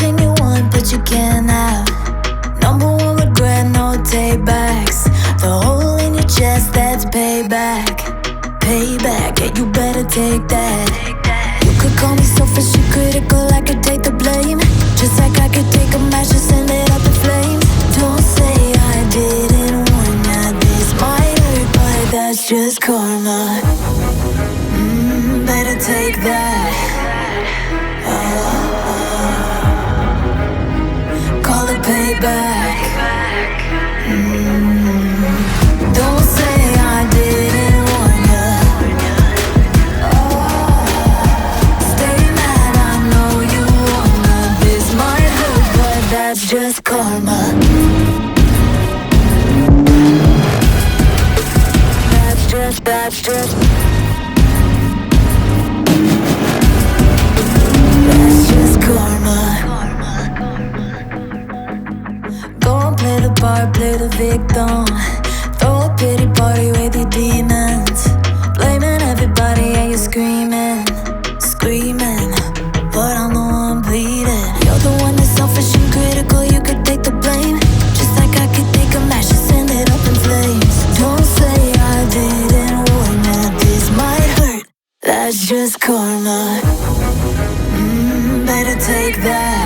everything you want, but you can't have. Number one regret, no takebacks. The hole in your chest, that's payback. Payback, yeah, you better take that. You could call me selfish and critical, I could take the blame. Just like I could take a match and send it up in flames. Don't say I didn't warn ya, this might hurt, but that's just karma. Better take that. Call it payback. Don't say I didn't warn ya. Stay mad, I know you wanna. This might hurt, but that's just karma. That's just karma. Go and play the part, play the victim. Throw a pity party with your demons. Blaming everybody and you're screaming, screaming, but I'm the one bleeding. You're the one that's selfish and critical, you could take the blame. Just like I could take a match and send it up in flames. Don't say I didn't warn ya, this might hurt, that's just karma. Better take that.